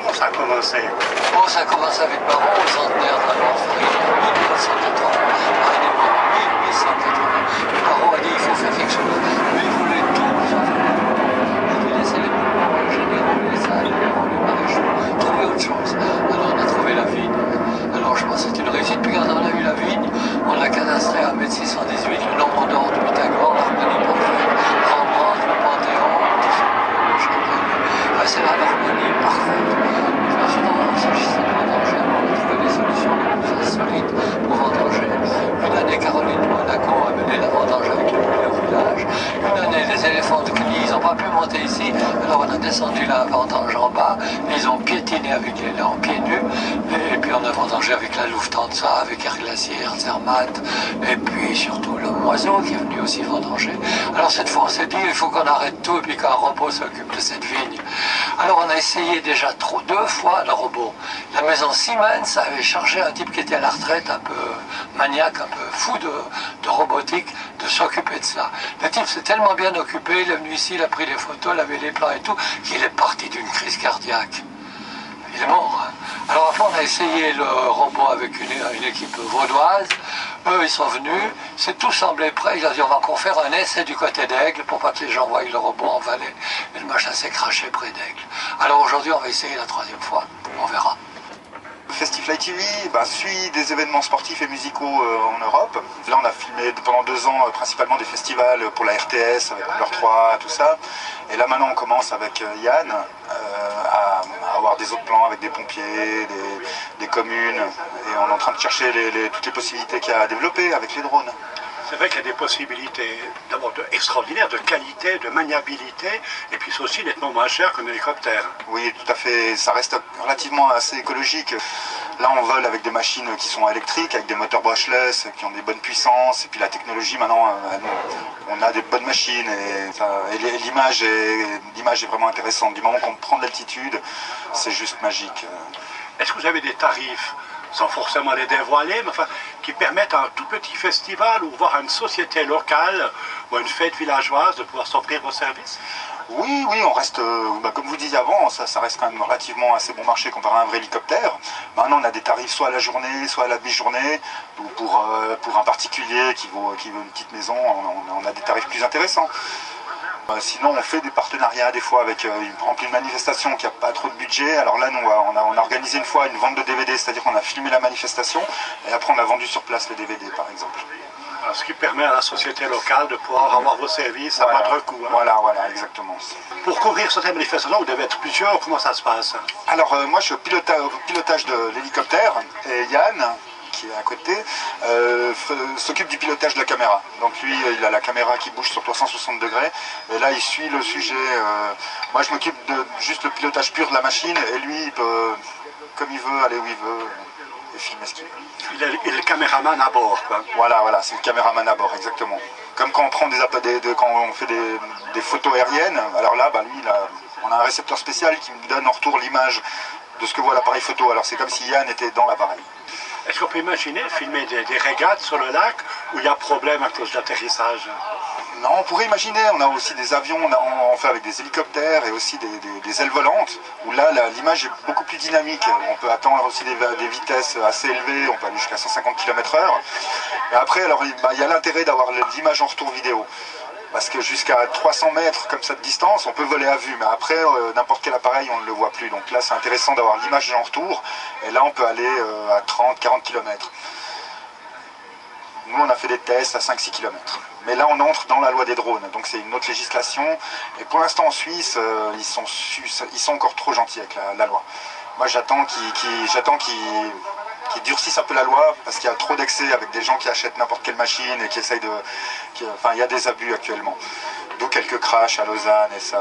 Comment ça a commencé? Bon, ça a commencé avec Baron, au centenaire de la mort de Farid, en 1980, Farid est mort en 1880. Et Baron a dit il faut faire quelque chose. Lui, il voulait tout changer. Il voulait laisser les mouvements généraux, les alliés, les maréchaux, trouver autre chose. Alors on a trouvé la vigne. Alors je pense que c'est une réussite, puis quand on a eu la vigne, on a cadastré à 1,618 m le nombre d'or du Pythagore, l'harmonie parfaite, Rembrandt, le Panthéon, tout ça, le Champagne. C'est la harmonie parfaite. Maintenant, il s'agissait de vendanger, on a trouvé des solutions les plus insolites pour vendanger. Une année, Caroline de Monaco a mené la vendange avec le poulet au village. Une année, les éléphants de Cluny, ils n'ont pas pu monter ici, alors on a descendu la vendange en bas, ils ont piétiné avec les leurs pieds nus, et puis on a vendangé avec la Lufthansa, avec Air Glacier, Zermatt, et puis surtout le Moiseau qui est venu aussi vendanger. Alors cette fois, on s'est dit, il faut qu'on arrête tout et puis qu'un robot s'occupe de cette vigne. Alors on a essayé déjà deux fois le robot. La maison Siemens avait chargé un type qui était à la retraite, un peu maniaque, un peu fou de robotique, de s'occuper de ça. Le type s'est tellement bien occupé, il est venu ici, il a pris les photos, il avait les plans et tout, qu'il est parti d'une crise cardiaque. Il est mort. Hein. Alors après on a essayé le robot avec une équipe vaudoise. Eux ils sont venus, c'est tout semblé prêt. Ils ont dit on va encore faire un essai du côté d'Aigle pour pas que les gens voient le robot en vallée. Et le machin s'est craché près d'Aigle. Alors aujourd'hui on va essayer la troisième fois. On verra. Festifly TV suit des événements sportifs et musicaux en Europe. Là, on a filmé pendant 2 ans principalement des festivals pour la RTS, avec Couleur 3, tout ça. Et là, maintenant, on commence avec Yann à avoir des autres plans avec des pompiers, des communes. Et on est en train de chercher toutes les possibilités qu'il y a à développer avec les drones. C'est vrai qu'il y a des possibilités d'abord extraordinaires, de qualité, de maniabilité, et puis c'est aussi nettement moins cher qu'un hélicoptère. Oui, tout à fait. Ça reste relativement assez écologique. Là, on vole avec des machines qui sont électriques, avec des moteurs brushless, qui ont des bonnes puissances. Et puis la technologie, maintenant, on a des bonnes machines. Et l'image est vraiment intéressante. Du moment qu'on prend de l'altitude, c'est juste magique. Est-ce que vous avez des tarifs, sans forcément les dévoiler, mais enfin, qui permettent à un tout petit festival ou voire à une société locale ou à une fête villageoise de pouvoir s'offrir vos services? Oui, on reste, comme vous disiez avant, ça reste quand même relativement assez bon marché comparé à un vrai hélicoptère. Maintenant, on a des tarifs soit à la journée, soit à la demi-journée, ou pour un particulier qui veut une petite maison, on a des tarifs plus intéressants. Sinon, on fait des partenariats des fois avec une manifestation qui n'a pas trop de budget. Alors là, nous, on a organisé une fois une vente de DVD, c'est-à-dire qu'on a filmé la manifestation et après on a vendu sur place le DVD, par exemple. Ce qui permet à la société locale de pouvoir avoir vos services à moindre coût. Hein. Voilà, exactement. Pour couvrir certaines manifestations, vous devez être plusieurs. Comment ça se passe? Alors, moi, je suis au pilotage de l'hélicoptère et Yann, qui est à côté, s'occupe du pilotage de la caméra. Donc lui, il a la caméra qui bouge sur 360 degrés, et là il suit le sujet. Moi je m'occupe de juste le pilotage pur de la machine, et lui il peut, comme il veut, aller où il veut, et filmer ce qu'il veut. Il est le caméraman à bord, quoi. Voilà, c'est le caméraman à bord, exactement. Comme quand on prend quand on fait des photos aériennes, alors là, lui, on a un récepteur spécial qui me donne en retour l'image de ce que voit l'appareil photo. Alors c'est comme si Yann était dans l'appareil. Est-ce qu'on peut imaginer filmer des régates sur le lac où il y a problème à cause de l'atterrissage? Non, on pourrait imaginer, on a aussi des avions, on fait avec des hélicoptères et aussi des ailes volantes, où là l'image est beaucoup plus dynamique. On peut atteindre aussi des vitesses assez élevées, on peut aller jusqu'à 150 km/h. Et après, alors, il y a l'intérêt d'avoir l'image en retour vidéo. Parce que jusqu'à 300 mètres comme ça de distance, on peut voler à vue, mais après, n'importe quel appareil, on ne le voit plus. Donc là, c'est intéressant d'avoir l'image en retour, et là, on peut aller à 30-40 km. Nous, on a fait des tests à 5-6 km. Mais là, on entre dans la loi des drones, donc c'est une autre législation. Et pour l'instant, en Suisse, ils sont encore trop gentils avec la loi. Moi, j'attends qu'ils durcissent un peu la loi, parce qu'il y a trop d'excès avec des gens qui achètent n'importe quelle machine et qui essayent il y a des abus actuellement. D'où quelques crashs à Lausanne et ça.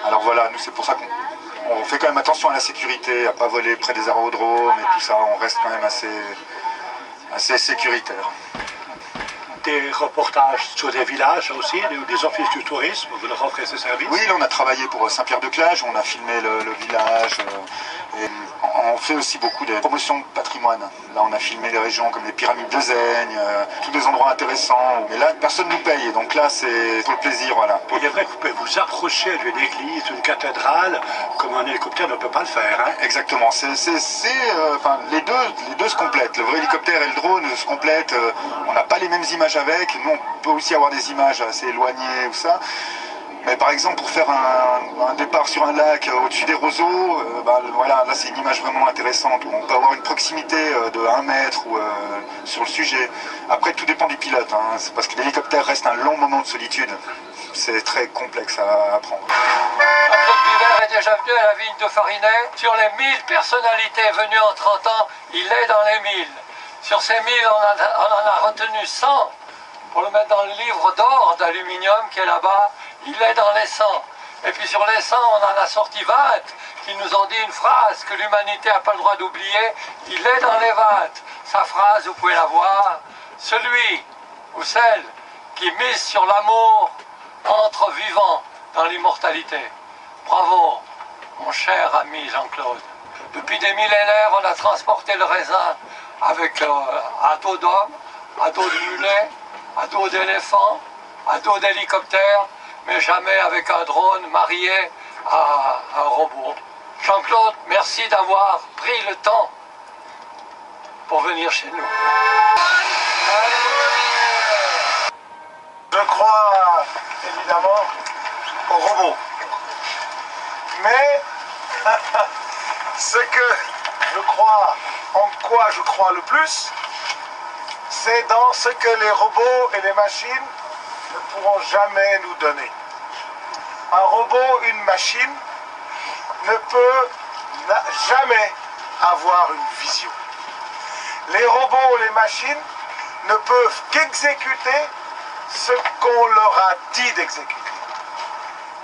Alors voilà, nous, c'est pour ça qu'on fait quand même attention à la sécurité, à ne pas voler près des aérodromes et tout ça. On reste quand même assez sécuritaire. Des reportages sur des villages aussi, des offices du tourisme, vous leur offrez ces services? Oui, là on a travaillé pour Saint-Pierre-de-Clage, on a filmé le village. Et on fait aussi beaucoup de promotions de patrimoine. Là, on a filmé des régions comme les pyramides de Zaigne, tous des endroits intéressants. Mais là, personne ne nous paye, donc là, c'est pour le plaisir, voilà. Il est vrai que vous pouvez vous approcher d'une église, d'une cathédrale, comme un hélicoptère ne peut pas le faire. Hein. Exactement. Enfin, les deux se complètent. Le vrai hélicoptère et le drone se complètent. On n'a pas les mêmes images avec. Nous, on peut aussi avoir des images assez éloignées ou ça. Mais par exemple, pour faire un départ sur un lac au-dessus des roseaux, voilà, là c'est une image vraiment intéressante où on peut avoir une proximité de 1 mètre sur le sujet. Après, tout dépend du pilote, hein, c'est parce que l'hélicoptère reste un long moment de solitude. C'est très complexe à apprendre. Jean-Claude Biver est déjà venu à la vigne de Farinet. Sur les 1000 personnalités venues en 30 ans, il est dans les 1000. Sur ces 1000, on en a retenu 100 pour le mettre dans le livre d'or d'aluminium qui est là-bas. Il est dans les 100. Et puis sur les 100, on en a sorti 20 qui nous ont dit une phrase que l'humanité n'a pas le droit d'oublier. Il est dans les 20. Sa phrase, vous pouvez la voir. Celui ou celle qui mise sur l'amour entre vivants dans l'immortalité. Bravo, mon cher ami Jean-Claude. Depuis des millénaires, on a transporté le raisin avec à dos d'homme, à dos de mulet, à dos d'éléphant, à dos d'hélicoptère, mais jamais avec un drone marié à un robot. Jean-Claude, merci d'avoir pris le temps pour venir chez nous. Je crois évidemment aux robots. Mais ce que je crois, en quoi je crois le plus, c'est dans ce que les robots et les machines ne pourront jamais nous donner. Un robot, une machine, ne peut jamais avoir une vision. Les robots, les machines ne peuvent qu'exécuter ce qu'on leur a dit d'exécuter.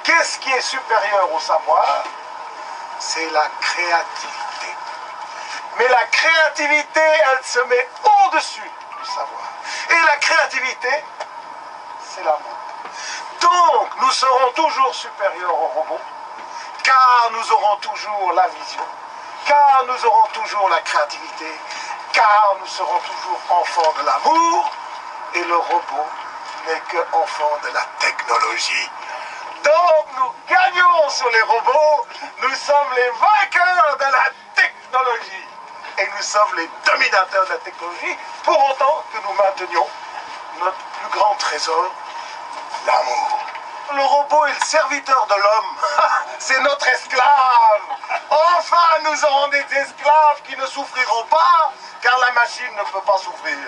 Qu'est-ce qui est supérieur au savoir? C'est la créativité. Mais la créativité, elle se met au-dessus du savoir. Et la créativité, c'est l'amour. Donc, nous serons toujours supérieurs aux robots, car nous aurons toujours la vision, car nous aurons toujours la créativité, car nous serons toujours enfants de l'amour, et le robot n'est que enfant de la technologie. Donc, nous gagnons sur les robots, nous sommes les vainqueurs de la technologie, et nous sommes les dominateurs de la technologie, pour autant que nous maintenions notre plus grand trésor, l'amour. Le robot est le serviteur de l'homme. C'est notre esclave. Enfin, nous aurons des esclaves qui ne souffriront pas, car la machine ne peut pas souffrir.